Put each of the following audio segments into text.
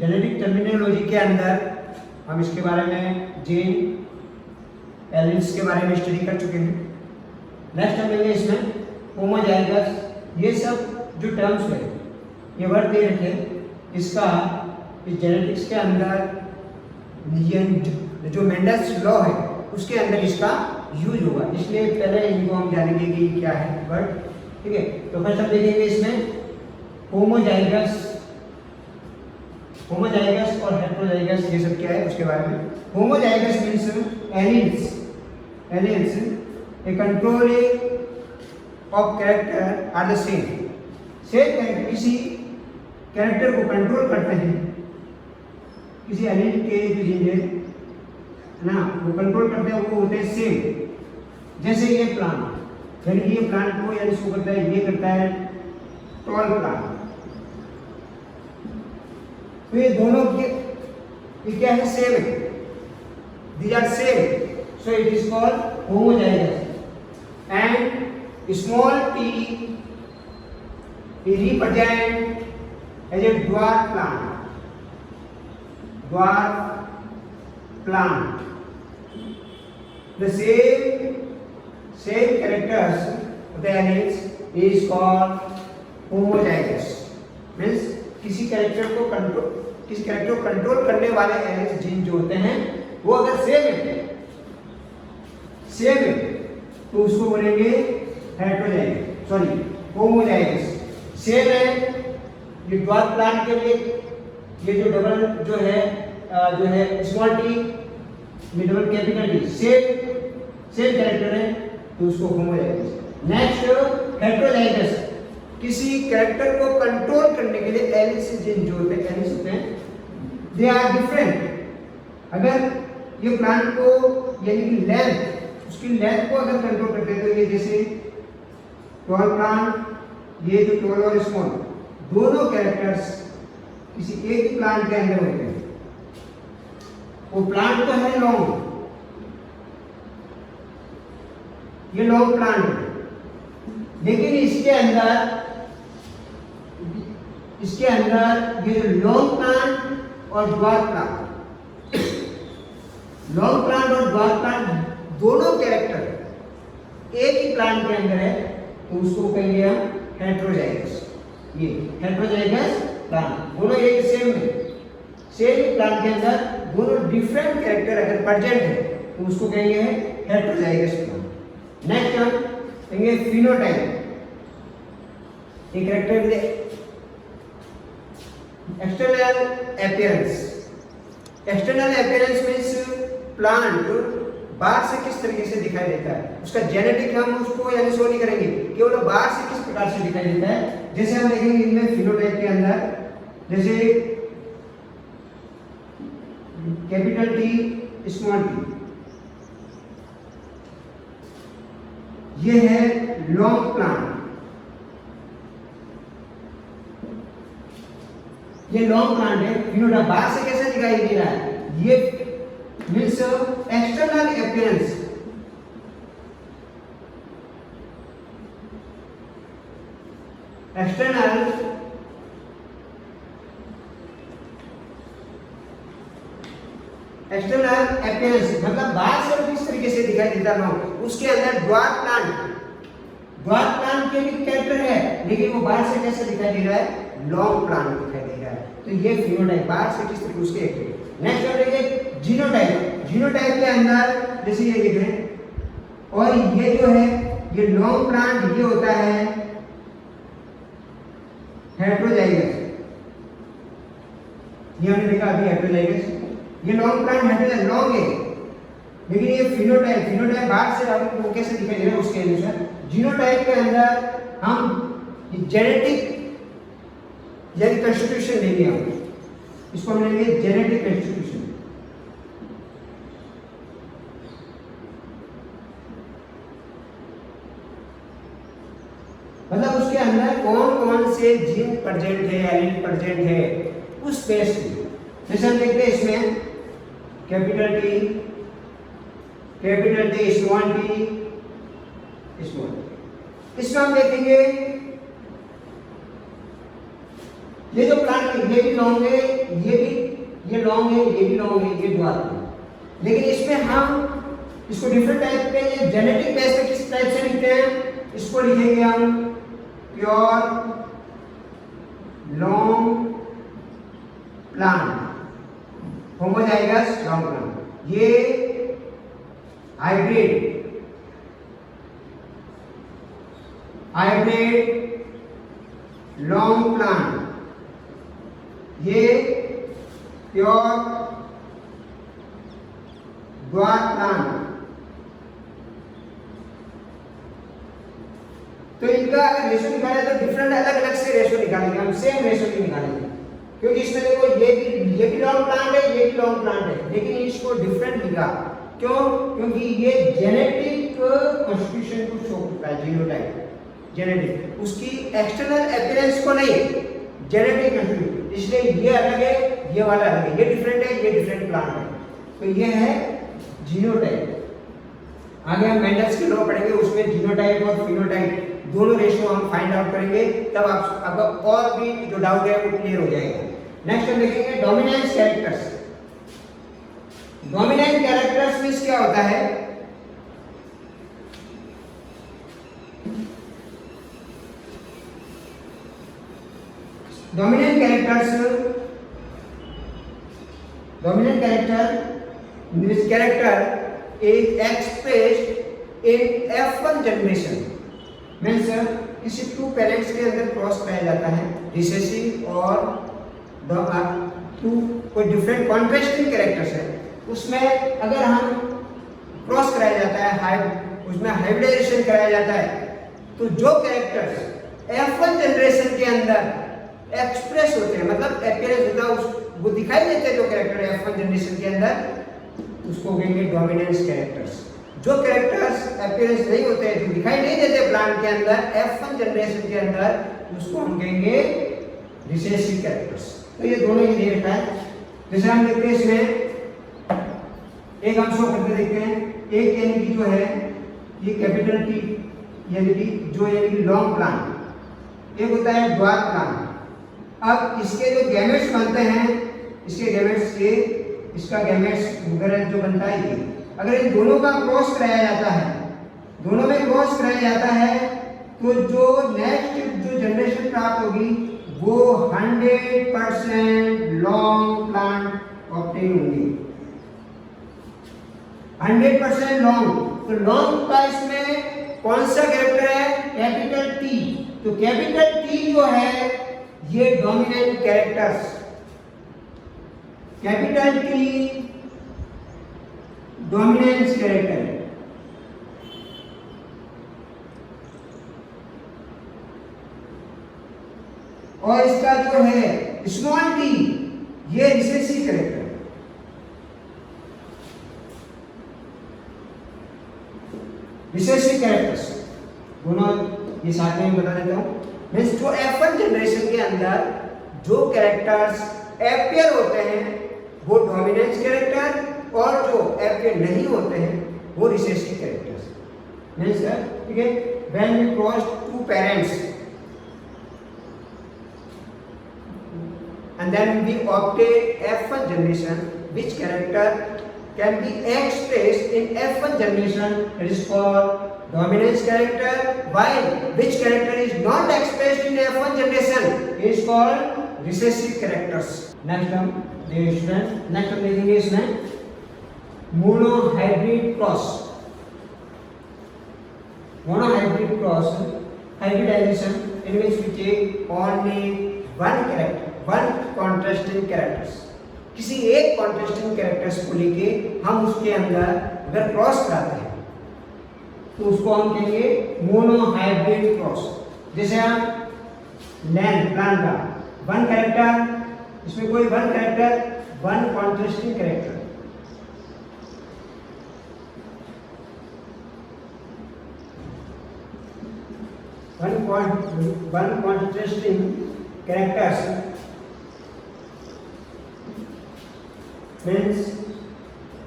Genetic terminology के अंदर हम इसके बारे में जीन एलिमेंट्स के बारे में स्टडी कर चुके हैं। नेक्स्ट हम लेंगे इसमें होमोजाइगस, ये सब जो टर्म्स है ये वर्ड दे रखे, इसका इस जेनेटिक्स के अंदर जो मेंडल्स लॉ है उसके अंदर इसका यूज होगा, इसलिए पहले इनको हम जानेंगे कि क्या है वर्ड। ठीक है, तो फर्स्ट हम देखेंगे इसमें होमोजाइगस और हेटेरोजाइगस, ये सब क्या है उसके बारे में। Homozygous means alleles a controlling of character are the same character, किसी कैरेक्टर को कंट्रोल करते हैं, किसी एलियन के जो जीन है ना वो कंट्रोल करते हैं, वो होते हैं सेम। जैसे ये प्लांट, यानी ये प्लांट को यानी इसको करता है, ये करता है टॉल प्लांट, तो ये दोनों के ये क्या है, सेम है, these are same, so it is called homozygous. And small T represent as a dwarf plant, the same characters of the alleles is called homozygous, means किसी कैरेक्टर को कंट्रोल करने वाले एलिमेंट्स जीन जो होते हैं वो अगर सेम है तो उसको बोलेंगे हेटेरोजाइगस, सॉरी होमोजाइगस। सेम है ये ड्वार्फ प्लांट के लिए, ये जो डबल जो है स्मॉल टी, ये double capital T, same character है तो उसको होमोजाइगस। नेक्स्ट हेटेरोजाइगस, किसी कैरेक्टर को कंट्रोल करने के लिए एलियंस जीन जो होते हैं दे आर डिफरेंट। अगर ये प्लांट को यानी कि लेंथ, उसकी लेंथ को अगर कंट्रोल करते हैं तो ये जैसे टॉल प्लांट, ये जो टॉल और स्मॉल दोनों कैरेक्टर्स किसी एक ही प्लांट के अंदर होते हैं। वो प्लांट तो है लॉन्ग, ये लॉन्ग प्लांट है, लेकिन इसके अंदर ये जो लॉन्ग प्लांट और ड्वार्फ प्लांट दोनों कैरेक्टर एक ही प्लांट के अंदर है तो उसको कहेंगे हम हेटेरोजाइगस। ये हेटेरोजाइगस प्लांट, दोनों एक सेम प्लांट के अंदर दोनों डिफरेंट कैरेक्टर अगर प्रेजेंट है तो उसको कहेंगे हेटेरोजाइगस प्लांट। नेक्स्ट हम कहेंगे फिनोटाइप, एक character with external appearance means plant बाहर से किस तरीके से दिखाई देता है, उसका जेनेटिक हम उसको यानी शो नहीं करेंगे, केवल बाहर से किस प्रकार से दिखाई देता है। जैसे हम देखेंगे इनमें फिनोटाइप के अंदर, जैसे कैपिटल टी स्मॉल टी, ये है लॉन्ग प्लांट, ये लॉन्ग प्लांट है। फिनोटाइप बाहर से कैसे दिखाई दे रहा है, ये मींस एक्सटर्नल अपीयरेंस, मतलब बाहर से किस तरीके से दिखाई देता है। उसके अंदर ड्वार्फ प्लांट के भी कैरेक्टर है, लेकिन वो बाहर से कैसे दिखाई दे रहा है, लॉन्ग प्लांट दिखाई दे रहा है, तो ये फिनोटाइप बाहर से किस तरीके उसके एक। नेक्स्ट हम देखेंगे जीनोटाइप के अंदर जैसे ये देख रहे हैं, और ये जो है ये लॉन्ग प्लांट ये होता है हेटेरोजाइगस, ये हमने देखा अभी हेटेरोजाइगस, ये लॉन्ग प्लांट हेटेरोजाइगस लॉन्ग है, लेकिन ये फिनोटाइप बाहर से आपको कैसे दिखाई दे रहा है उसके अनुसार। जीनोटाइप के अंदर हम जेनेटिक यानी कंस्टिट्यूशन लेंगे, हम इसको हम लेंगे जेनेटिक कंस्टिट्यूशन। मतलब उसके अंदर कौन कौन से जीन प्रेजेंट है, एलिमेंट प्रेजेंट है उस बेस पे। जैसे हम देखते हैं इसमें कैपिटल टी स्मॉल टी, इसमें हम देखेंगे ये जो प्लांट ये भी लॉन्ग है, ये लॉन्ग है, ये भी लॉन्ग है, ये द्वार है। लेकिन इसमें हम इसको डिफरेंट टाइप पे ये जेनेटिक बेस पे किस टाइप से लिखते हैं, इसको लिखेंगे हम pure long plant, homozygous long plant. ये हाइब्रिड लॉन्ग प्लांट, ये प्योर द्वार प्लांट। तो इनका अगर रेशो निकाले तो डिफरेंट अलग अलग से रेशो निकालेंगे हम, सेम रेशो नहीं निकालेंगे, क्योंकि इसमें देखो ये भी लॉन्ग प्लांट है, ये भी लॉन्ग प्लांट है, लेकिन इसको डिफरेंट लिखा। क्यों? क्योंकि ये जेनेटिक कॉन्स्टिट्यूशन को शो करता है, जीनोटाइप जेनेटिक, उसकी एक्सटर्नल अपीयरेंस को नहीं, जेनेटिक कॉन्स्टिट्यूशन। इसलिए ये अलग है, ये वाला अलग है, ये डिफरेंट है, ये डिफरेंट प्लांट है। तो ये है जीनोटाइप। आगे हम मेंडल्स के लॉ पढ़ेंगे, उसमें जीनोटाइप और फिनोटाइप दोनों रेशियो हम फाइंड आउट करेंगे, तब आप और भी जो डाउट है वो क्लियर हो जाएगा। नेक्स्ट हम देखेंगे dominance characters. Dominant characters means क्या होता है? Dominant character means character is expressed in F1 generation. Means किसी टू पेरेंट्स के अंदर क्रॉस कराया जाता है, रिसेसिव और टू कोई डिफरेंट कॉन्ट्रास्टिंग कैरेक्टर्स है, उसमें अगर हम क्रॉस कराया जाता है, उसमें हाइब्रिडाइजेशन कराया जाता है, तो जो कैरेक्टर्स F1 जनरेशन के अंदर एक्सप्रेस होते हैं, मतलब अपीयरेंस होता है, वो दिखाई देते हैं जो कैरेक्टर F1 जनरेशन के अंदर, उसको कहेंगे डोमिनेंस कैरेक्टर्स। जो कैरेक्टर्स अपीयरेंस नहीं होते, जो दिखाई नहीं देते प्लांट के अंदर F1 जनरेशन के अंदर, उसको हम कहेंगे रिसेसिव कैरेक्टर्स। तो ये दोनों ही रिलेट है। जैसे हम देखते हैं इसमें एक हम शो करके देखते हैं, एक यानी कि जो है ये कैपिटल T यानी कि जो यानी कि लॉन्ग प्लांट, एक होता है द्वार प्लांट। अब इसके जो गैमेट्स बनते हैं, इसके गैमेट्स के इसका गैमेट्स वगैरह जो बनता है, ये अगर इन दोनों का क्रॉस कराया जाता है, दोनों में क्रॉस कराया जाता है, तो जो नेक्स्ट जो जनरेशन प्राप्त होगी वो 100% लॉन्ग प्लांट ऑब्टेन होंगी। 100% लॉन्ग। तो लॉन्ग का इसमें कौन सा कैरेक्टर है? Capital T। तो कैपिटल T जो है ये dominant characters, capital T dominance character. और इसका जो है स्मॉल t ये रिसेसिव कैरेक्टर। रिसेसिव कैरेक्टर्स दोनों ये साथ में बता देता हूं। मींस जो F1 जनरेशन के अंदर जो कैरेक्टर्स अपीयर होते हैं वो डोमिनेंस कैरेक्टर, और जो अपीयर नहीं होते हैं वो रिसेसिव कैरेक्टर्स। मींस ठीक है, when we cross two parents and then we obtain F1 generation, which character can be expressed in F1 generation, it is called dominance character, while which character is not expressed in F1 generation, it is called recessive characters. Next हम देखिए student, next हम देखेंगे इसमें monohybrid cross. Monohybrid cross, hybridization in which we take only one character, one contrasting characters. किसी एक contrasting characters को लेके हम उसके अंदर अगर क्रॉस कराते हैं तो उसको हम कहेंगे मोनोहाइब्रिड क्रॉस। जैसे हम लैंड प्लांट का वन कैरेक्टर, इसमें कोई one character, one contrasting character, one contrasting characters means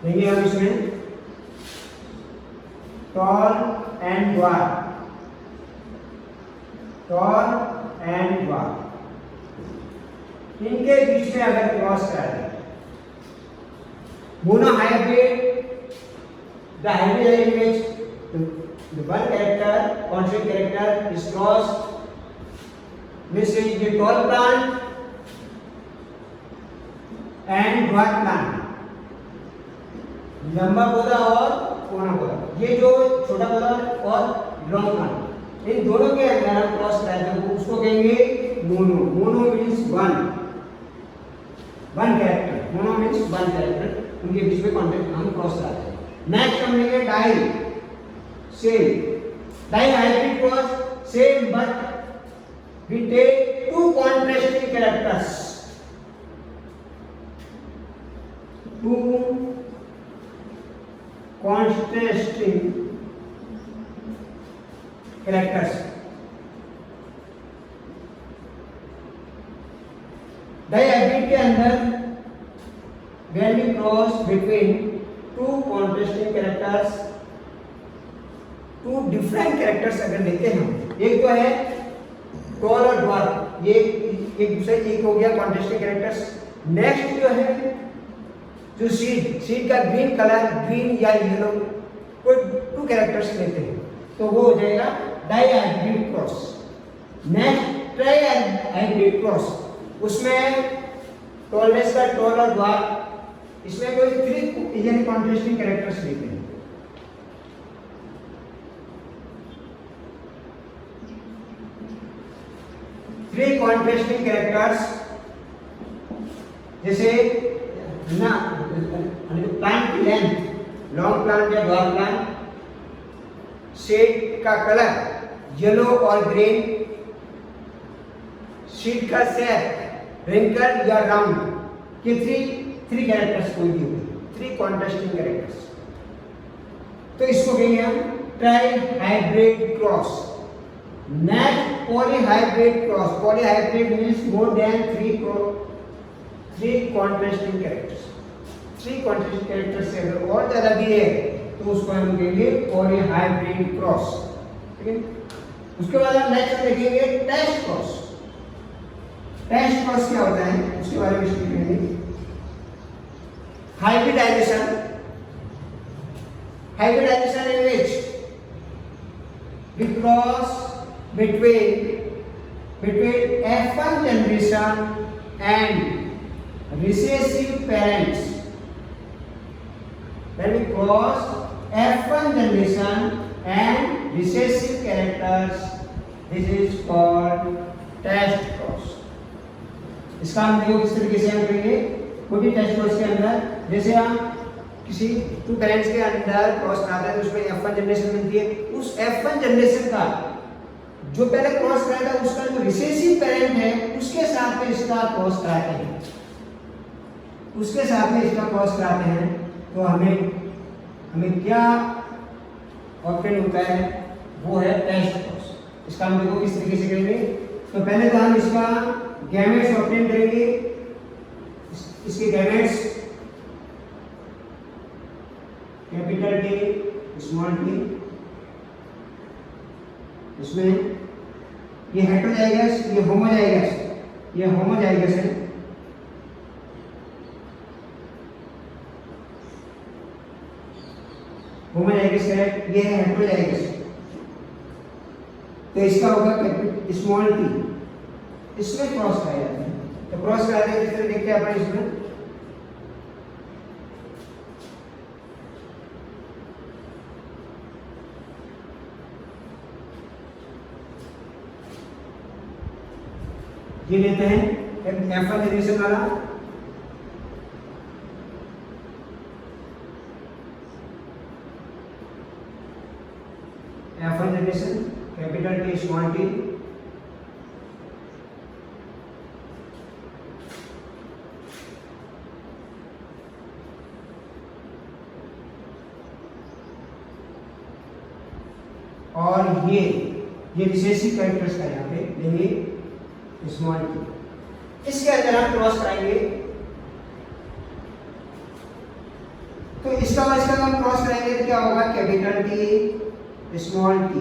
देखिए हम इसमें tall and dwarf इनके बीच में अगर क्रॉस करा दें, monohybrid, the hybrid image, the one character, constant character is crossed, means ये tall plant and dwarf plant, लंबा पौधा और कोना पौधा, ये जो छोटा पौधा और लॉन्ग प्लांट, इन दोनों के अंदर हम क्रॉस कराते हैं, उसको कहेंगे mono. Mono means one character, mono means one character, उनके बीच में कॉन्टेक्ट हम क्रॉस कराते हैं। नेक्स्ट हम लेंगे di, same dihybrid cross, same but we take two contrasting characters, two contrasting characters. Dihybrid के अंदर when we cross between two contrasting characters, two different characters अगर लेते हैं हम, एक तो है टॉल और ड्वार्फ, ये एक दूसरे एक हो गया कॉन्ट्रास्टिंग कैरेक्टर्स। नेक्स्ट जो है जो सीड का ग्रीन कलर, ग्रीन या येलो, कोई टू कैरेक्टर्स लेते हैं तो वो हो जाएगा डायहाइब्रिड क्रॉस। नेक्स्ट ट्राइहाइब्रिड क्रॉस, उसमें टॉलनेस का टॉल और ड्वार्फ, इसमें कोई थ्री यानी कॉन्ट्रास्टिंग कैरेक्टर्स लेते हैं। थ्री कॉन्ट्रास्टिंग कैरेक्टर्स, जैसे ना प्लांट की लेंथ, लॉन्ग प्लांट या ड्वार्फ प्लांट, शेड का कलर येलो और ग्रीन, शीट का शेप रिंकल या राउंड, ये थ्री कैरेक्टर्स कोई भी होगी, थ्री कॉन्ट्रास्टिंग कैरेक्टर्स, तो इसको कहेंगे हम trihybrid cross. Next polyhybrid cross, polyhybrid means more than three contrasting characters, three contrasting characters से अगर और ज्यादा भी है तो उसको हम कहेंगे पॉलीहाइब्रिड क्रॉस, ठीक है। उसके बाद हम नेक्स्ट देखेंगे टेस्ट क्रॉस। टेस्ट क्रॉस क्या होता है उसके बारे में सीखेंगे। Hybridization, hybridization in which we cross between F1 generation and recessive parents. When we cross F1 generation and recessive characters, this is called test cross. इसका हम देखो किस तरीके से हम करेंगे। कोई भी टेस्ट क्रॉस के अंदर जैसे हम किसी टू पेरेंट्स के अंदर क्रॉस कराते हैं तो उसमें F1 जनरेशन मिलती है, उस F1 जनरेशन का जो पहले क्रॉस कराया था उसका जो रिसेसिव पेरेंट है उसके साथ में इसका क्रॉस कराते हैं, उसके साथ में इसका क्रॉस कराते हैं तो हमें क्या ऑब्टेन होता है, वो है टेस्ट क्रॉस। इसका हम देखो किस तरीके से करेंगे। तो पहले तो हम इसका गैमेट्स ऑब्टेन करेंगे, इसके gametes capital T small T, इसमें ये हेटेरोजाइगस, ये होमोजाइगस, ये होमोजाइगस है, होमोजाइगस है, ये है हेटेरोजाइगस, तो इसका होगा स्मॉल टी, इसमें क्रॉस कराया जाता है। तो क्रॉस कराते हैं किस तरह देखते हैं अपन इसमें, ये लेते हैं F1 जनरेशन वाला, F1 generation capital T small T, और ये रिसेसिव कैरेक्टर्स का यहाँ पे लेंगे स्मॉल टी, इसके अंदर हम क्रॉस कराएंगे। तो इसका हम क्रॉस कराएंगे तो क्या होगा, कैपिटल टी स्मॉल टी,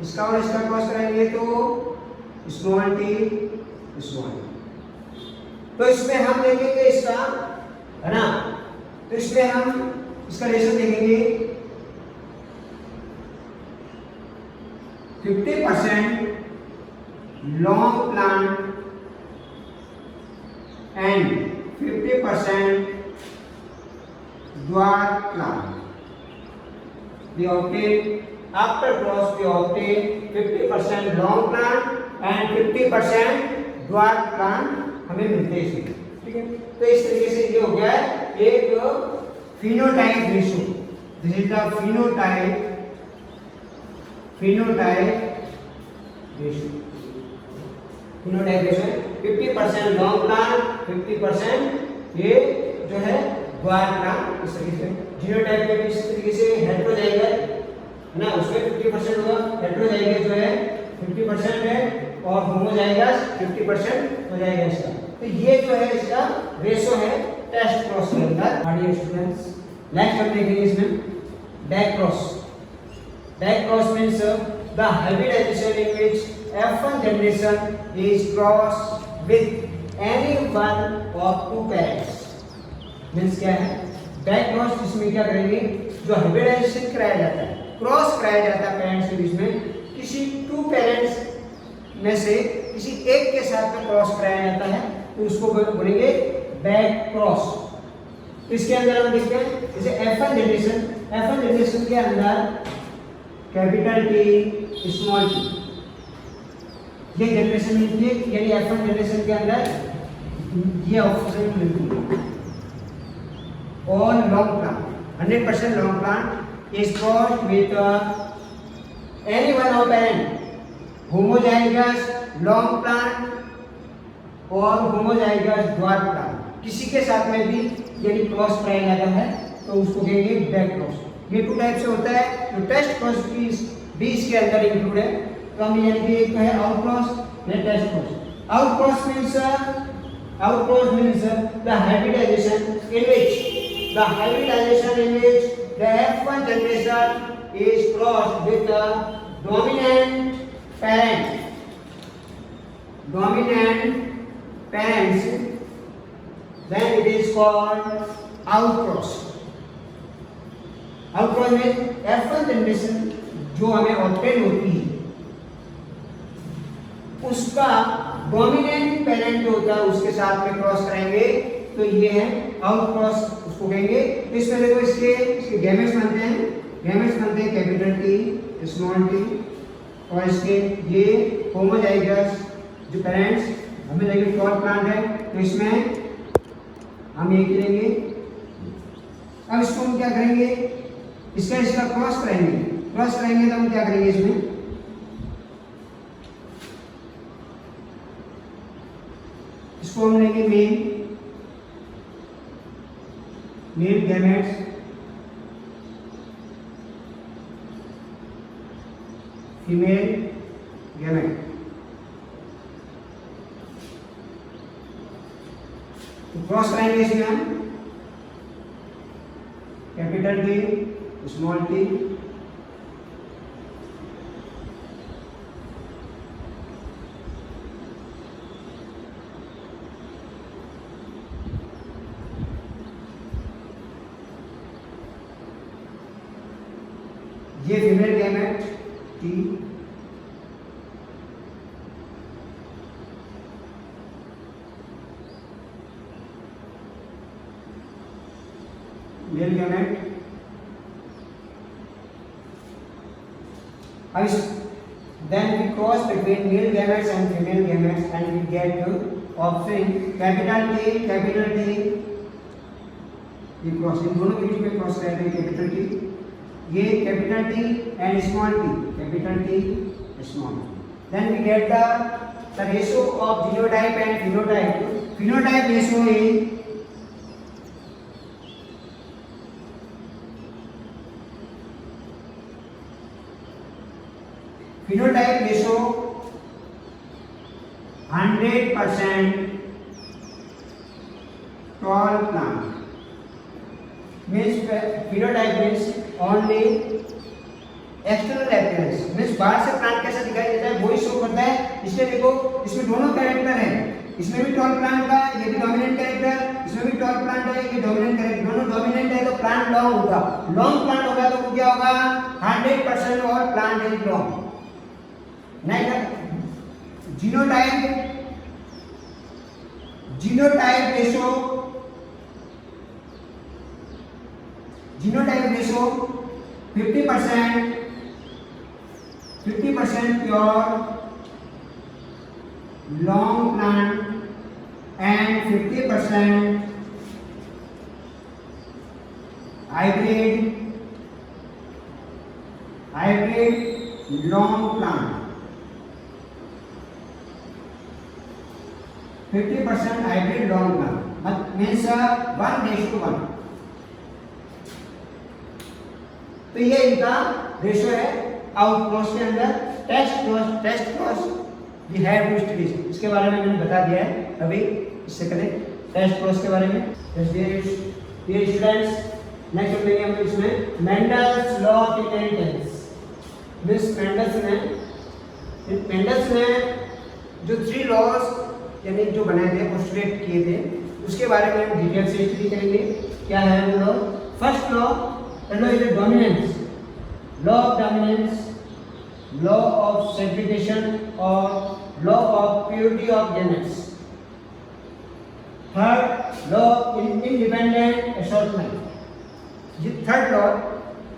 इसका और इसका क्रॉस कराएंगे तो स्मॉल टी स्मॉल, तो इसमें हम देखेंगे इसका, है ना, तो इसमें हम इसका रेशो देखेंगे 50% long plant and 50% dwarf plant. We obtain after cross we obtain 50% long plant and 50% dwarf plant हमें मिलते हैं इसमें, ठीक है। तो इस तरीके से ये हो गया एक phenotype ratio. This is the phenotype ratio. Phenotype ratio 50% long plant, 50% ये जो है द्वार प्लांट, इस तरीके से। जीनोटाइप में भी इस तरीके से हेटेरोजाइगस है ना, उसमें 50% होगा, हेटेरोजाइगस जो है 50% है और होमोजाइगस 50% हो जाएगा इसका। तो ये जो है इसका रेशो है टेस्ट क्रॉस के अंदर। ऑडियो स्टूडेंट्स, नेक्स्ट हम देखेंगे इसमें backcross. Backcross means the hybridization in which F1 generation is crossed with any one of two parents. Means क्या है, बैक क्रॉस जिसमें क्या करेंगे, जो हाइब्रिडाइजेशन कराया जाता है, क्रॉस कराया जाता है पेरेंट्स के बीच में, किसी टू पेरेंट्स में से किसी एक के साथ में क्रॉस कराया जाता है, तो उसको बोलेंगे बैक क्रॉस। इसके अंदर हम देखते हैं जैसे F1 जनरेशन के अंदर कैपिटल T स्मॉल t, ये जनरेशन मिलती है, यानी F1 जनरेशन के अंदर ये ऑप्शन मिलती है। और long plant 100% long plant is crossed with any one of parent, homozygous long plant और होमोजाइगस ड्वार्फ प्लांट, किसी के साथ में भी यदि क्रॉस कराया जाता है तो उसको कहेंगे बैक क्रॉस। ये टू टाइप से होता है, जो टेस्ट क्रॉस की भी इसके अंदर इंक्लूड है। तो हम यानी कि एक है आउट क्रॉस, या test cross. Outcross means the hybridization in which the F1 generation is crossed with the dominant parents, then it is called outcross. Outcross means F1 generation जो हमें ऑब्टेन होती है उसका डोमिनेंट पेरेंट जो होता है उसके साथ में क्रॉस कराएंगे, तो ये है आउट क्रॉस उसको कहेंगे। इसमें देखो इसके गैमेट्स बनते हैं कैपिटल टी स्मॉल टी, और इसके ये होमोजाइगस जो पेरेंट्स हमें देखिए क्रॉस प्लांट है, तो इसमें हम ये करेंगे। अब इसको हम क्या करेंगे, इसका क्रॉस कराएंगे तो हम क्या करेंगे, इसमें इसको हम लेंगे मेल गैमेट्स, फीमेल गैमेट। तो क्रॉस कराएंगे इसमें हम कैपिटल टी स्मॉल टी, ये female gamete T, male gamete. अब then we cross between male gametes and female gametes and we get the option capital T, ये क्रॉस इन दोनों के बीच में क्रॉस करेंगे कैपिटल टी, ये capital T and small T, capital T small T. Then we get the ratio of genotype and phenotype. Phenotype ratio is phenotype ratio 100% tall plant means phenotype means only external appearance means बाहर से plant कैसा दिखाई देता है वही show करता है। इसलिए देखो इसमें दोनों कैरेक्टर हैं, इसमें भी टॉल प्लांट का ये भी डोमिनेंट कैरेक्टर, इसमें भी टॉल प्लांट है, ये डोमिनेंट कैरेक्टर, दोनों डोमिनेंट है तो प्लांट लॉन्ग होगा। लॉन्ग प्लांट होगा तो क्या होगा 100% और plant is long. Next genotype ratio 50% pure long plant and 50% hybrid long plant, 50% hybrid long plant means 1:1। तो ये इनका रेशो है आउटक्रॉस के अंदर। Test cross we have to study, इसके बारे में मैंने बता दिया है अभी इससे पहले टेस्ट क्रॉस के बारे में। डियर स्टूडेंट्स, नेक्स्ट लेंगे हम इसमें Mendel's law of inheritance. Miss Mendel's ने जो 3 लॉज यानी जो बनाए थे पोस्टुलेट किए थे उसके बारे में हम डिटेल से स्टडी करेंगे। क्या है वो law? First law is dominance, law of dominance, law of segregation और law of purity of gametes. Third law independent assortment. ये थर्ड लॉ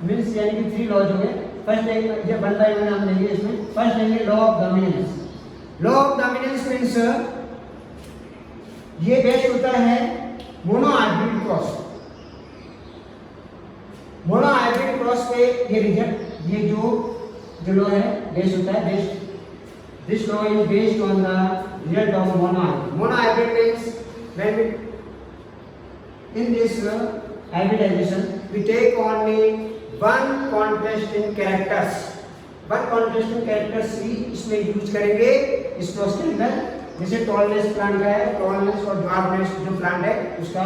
मींस यानी कि 3 लॉज हो गए। फर्स्ट ये वन बाय वन हम लेंगे इसमें। फर्स्ट लेंगे law of dominance. Law of dominance means ये बेस्ड होता है मोनोहाइब्रिड क्रॉस। मोनोहाइब्रिड क्रॉस पे ये रिजल्ट ये जो लॉ है बेस्ड होता है। This law is based on the result of monohybrid. Monohybrid means when in this hybridization we take only one contrasting characters ही इसमें यूज करेंगे इस प्रोसेस के अंदर। जैसे टॉलनेस प्लांट का है, टॉलनेस और ड्वार्फनेस जो प्लांट है उसका।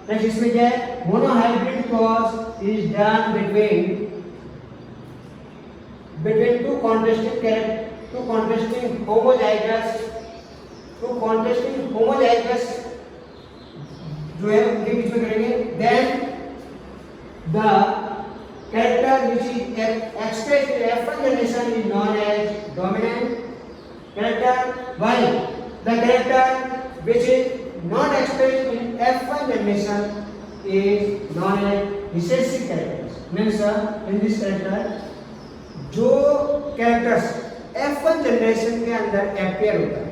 नेक्स्ट इसमें क्या है? Monohybrid cross is done between two contrasting homozygous जो है उनके बीच में करेंगे। Then the character which is expressed in F1 generation is known as dominant character, while the character which is not expressed in F1 generation is known as recessive characters। means in this character जो characters F1 generation के अंदर appear होता है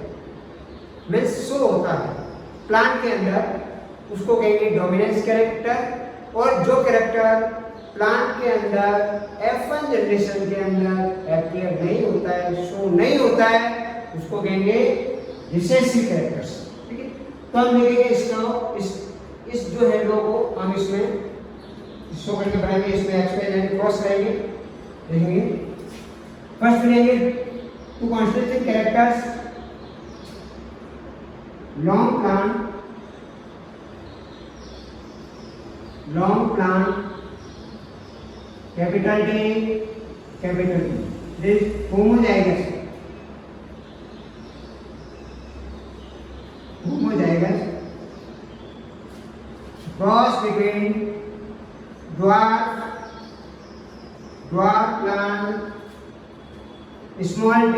means show होता है plant के अंदर, उसको कहेंगे डोमिनेंस कैरेक्टर। और जो कैरेक्टर प्लांट के अंदर F1 जनरेशन के अंदर अपीयर नहीं होता है, शो नहीं होता है, उसको कहेंगे रिसेसिव कैरेक्टर्स। ठीक है, तो हम देखेंगे इसका इस जो है लो को हम इसमें शो करके बनाएंगे। इसमें एक्सप्लेन एंड क्रॉस करेंगे, देखेंगे। फर्स्ट लेंगे two constitutive characters long plant capital T this homozygous cross between dwarf plant small t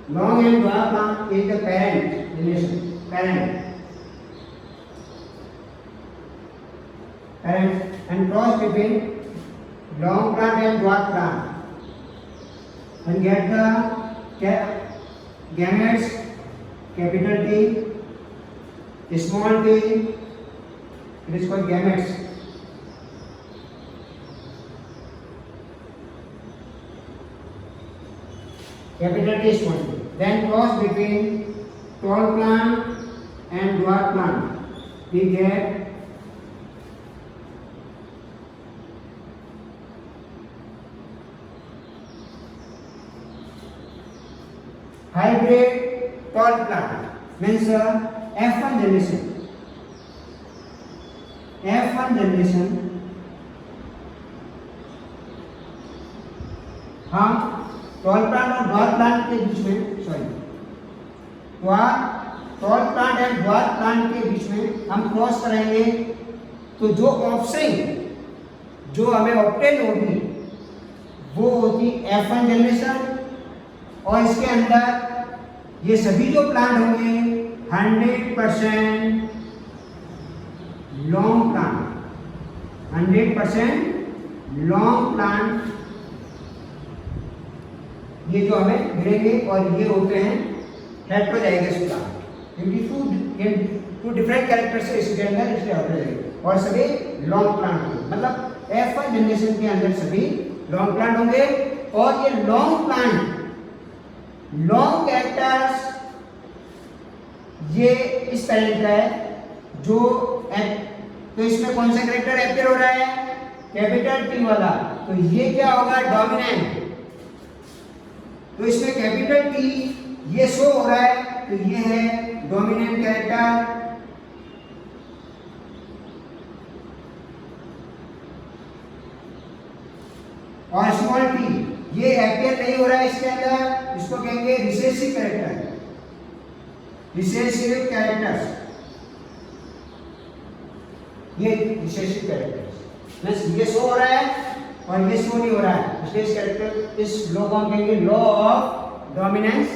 long and dwarf plant is the parent relation, and cross between long plant and dwarf plant and get the gametes capital T, small t, it is called gametes. Capital T, small t. Then cross between tall plant and dwarf plant, we get hybrid tall plant, means F1 generation हम tall plant और dwarf plant के बीच में, sorry, tall plant and dwarf plant के बीच में हम cross कराएंगे तो जो ऑफस्प्रिंग जो हमें ऑब्टेन होगी वो होगी F1 जनरेशन, और इसके अंदर ये सभी जो प्लांट होंगे 100% लॉन्ग प्लांट, 100% लॉन्ग प्लांट ये जो हमें मिलेंगे, और ये होते हैं हेटेरोजाइगस प्लांट, क्योंकि टू डिफरेंट कैरेक्टर से इसके अंदर इसलिए हेटेरोजाइगस, और सभी लॉन्ग प्लांट होंगे, मतलब F1 जनरेशन के अंदर सभी लॉन्ग प्लांट होंगे। और ये लॉन्ग प्लांट, लॉन्ग कैरेक्टर्स ये इस पैरेंट का है जो तो इसमें कौन सा कैरेक्टर अपीयर हो रहा है, कैपिटल T वाला, तो ये क्या होगा, डोमिनेंट, तो इसमें कैपिटल T ये शो हो रहा है, तो ये है डोमिनेंट कैरेक्टर। और स्मॉल t ये अपीयर नहीं हो रहा है इसके अंदर, इसको कहेंगे रिसेसिव कैरेक्टर, रिसेसिव कैरेक्टर्स, ये रिसेसिव कैरेक्टर्स, मींस ये शो हो रहा है और ये शो नहीं हो रहा है, इसलिए इस कैरेक्टर, इस लॉ को हम कहेंगे लॉ ऑफ डोमिनेंस।